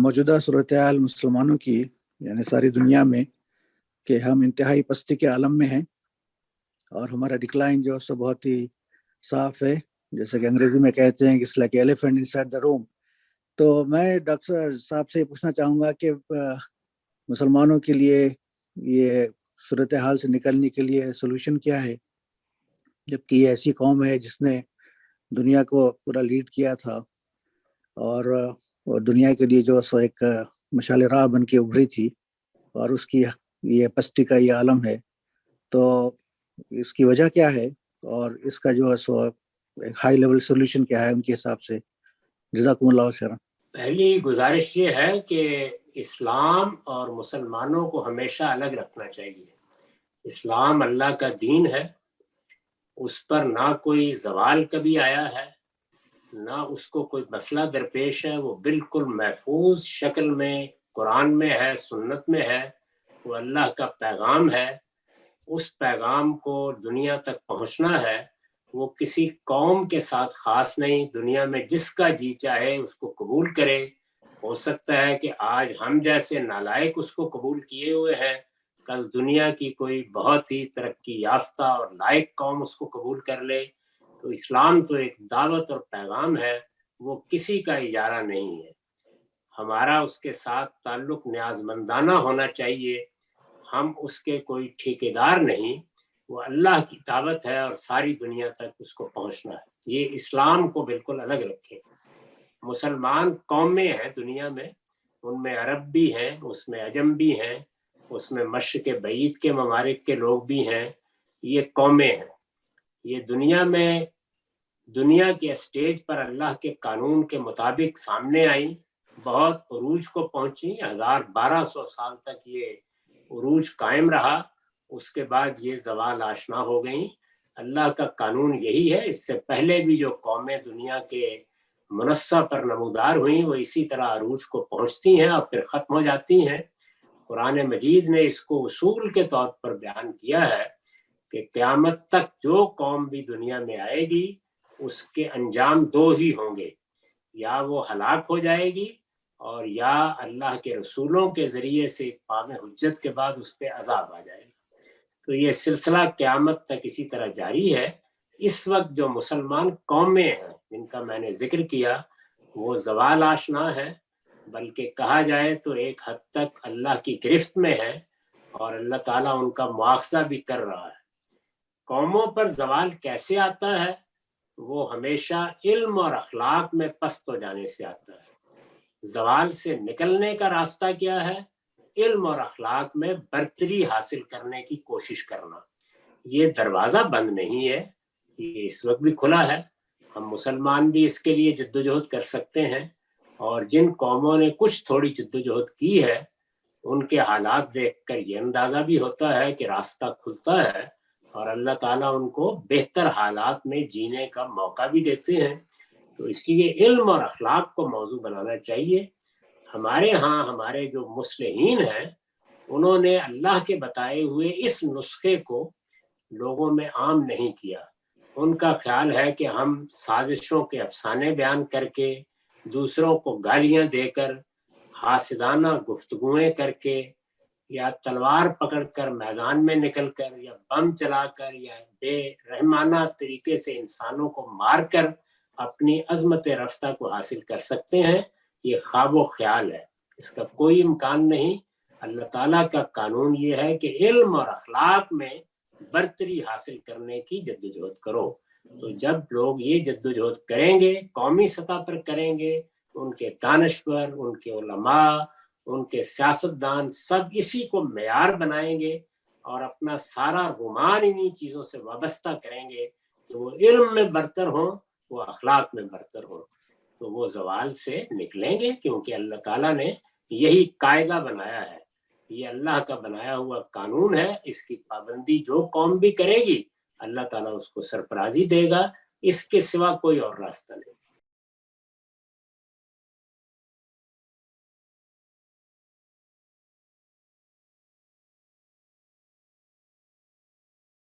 मौजूदा सूरत हाल मुसलमानों की यानी सारी दुनिया में कि हम इंतहाई पस्ती के आलम में हैं और हमारा डिक्लाइन जो है बहुत ही साफ है, जैसे कि अंग्रेजी में कहते हैं कि it's like elephant inside the room. तो मैं डॉक्टर साहब से पूछना चाहूँगा कि मुसलमानों के लिए ये सूरत हाल से निकलने के लिए सोल्यूशन क्या है, जबकि ये ऐसी कौम है जिसने दुनिया को पूरा लीड किया था और दुनिया के लिए जो सो एक मशाल राह बन के उभरी थी, और उसकी ये पस्ती का ये आलम है। तो इसकी वजह क्या है और इसका जो है सो एक हाई लेवल सोल्यूशन क्या है उनके हिसाब से? जज़ाकुमुल्लाह खैरन। पहली गुजारिश ये है कि इस्लाम और मुसलमानों को हमेशा अलग रखना चाहिए। इस्लाम अल्लाह का दीन है, उस पर ना कोई ज़वाल कभी आया है, ना उसको कोई मसला दरपेश है। वो बिल्कुल महफूज शक्ल में कुरान में है, सुन्नत में है। वो अल्लाह का पैगाम है, उस पैगाम को दुनिया तक पहुंचना है। वो किसी कौम के साथ ख़ास नहीं, दुनिया में जिसका जी चाहे उसको कबूल करे। हो सकता है कि आज हम जैसे नालायक उसको कबूल किए हुए हैं, कल दुनिया की कोई बहुत ही तरक्की याफ्ता और लायक कौम उसको कबूल कर ले। तो इस्लाम तो एक दावत और पैगाम है, वो किसी का इजारा नहीं है। हमारा उसके साथ ताल्लुक न्याज़मंदाना होना चाहिए, हम उसके कोई ठेकेदार नहीं। वो अल्लाह की दावत है और सारी दुनिया तक उसको पहुंचना है। ये इस्लाम को बिल्कुल अलग रखे। मुसलमान कौमें हैं दुनिया में, उनमें अरब भी हैं, उसमें अजम भी हैं, उसमें मशरिक़ बईद के ममालिक के लोग भी हैं। ये कौमें हैं, ये दुनिया में दुनिया के स्टेज पर अल्लाह के कानून के मुताबिक सामने आई, बहुत उरूज को पहुंची। 1200 साल तक ये उरूज कायम रहा, उसके बाद ये ज़वाल आशना हो गई। अल्लाह का कानून यही है। इससे पहले भी जो कौमें दुनिया के मनस्सा पर नमूदार हुई, वो इसी तरह अरूज को पहुंचती हैं और फिर ख़त्म हो जाती हैं। कुरान मजीद ने इसको उसूल के तौर पर बयान किया है कि क़यामत तक जो कौम भी दुनिया में आएगी उसके अंजाम दो ही होंगे, या वो हलाक हो जाएगी और या अल्लाह के रसूलों के ज़रिए से इक़ाम हुज्जत के बाद उस पर अज़ाब आ जाएगा। तो ये सिलसिला क़यामत तक इसी तरह जारी है। इस वक्त जो मुसलमान कौमें हैं जिनका मैंने जिक्र किया, वो ज़वाल आशना है, बल्कि कहा जाए तो एक हद तक अल्लाह की गिरफ्त में है और अल्लाह ताला उनका मुआखज़ा भी कर रहा है। कौमों पर ज़वाल कैसे आता है? वो हमेशा इल्म और अखलाक में पस्त हो जाने से आता है। ज़वाल से निकलने का रास्ता क्या है? इल्म और अखलाक में बरतरी हासिल करने की कोशिश करना। ये दरवाज़ा बंद नहीं है, ये इस वक्त भी खुला है। हम मुसलमान भी इसके लिए जद्दोजहद कर सकते हैं, और जिन कौमों ने कुछ थोड़ी जद्दोजहद की है उनके हालात देखकर ये अंदाज़ा भी होता है कि रास्ता खुलता है और अल्लाह ताला उनको बेहतर हालात में जीने का मौका भी देते हैं। तो इसलिए इल्म और अखलाक को मौजू बनाना चाहिए। हमारे यहाँ हमारे जो मुस्लिहीन हैं, उन्होंने अल्लाह के बताए हुए इस नुस्खे को लोगों में आम नहीं किया। उनका ख्याल है कि हम साजिशों के अफसाने बयान करके, दूसरों को गालियाँ देकर, हासिदाना गुफ्तगुएं करके, या तलवार पकड़कर मैदान में निकलकर, या बम चलाकर, या बेरहमाना तरीके से इंसानों को मारकर अपनी अज़मत रफ्ता को हासिल कर सकते हैं। ये ख्वाब व ख्याल है, इसका कोई इम्कान नहीं। अल्लाह ताला का कानून ये है कि इल्म और अखलाक में बरतरी हासिल करने की जद्दोजहद करो। तो जब लोग ये जद्दोजहद करेंगे, कौमी सतह पर करेंगे, उनके दानश्वर, उनके उलमा, उनके सियासतदान सब इसी को मेयार बनाएंगे और अपना सारा गुमान इन्हीं चीज़ों से वाबस्ता करेंगे कि वो इल्म में बरतर हों, वो अखलाक में बरतर हों, तो वो ज़वाल से निकलेंगे। क्योंकि अल्लाह ताला ने यही कायदा बनाया है, ये अल्लाह का बनाया हुआ कानून है। इसकी पाबंदी जो कौम भी करेगी, अल्लाह ताला उसको सरफराजी देगा। इसके सिवा कोई और रास्ता नहीं।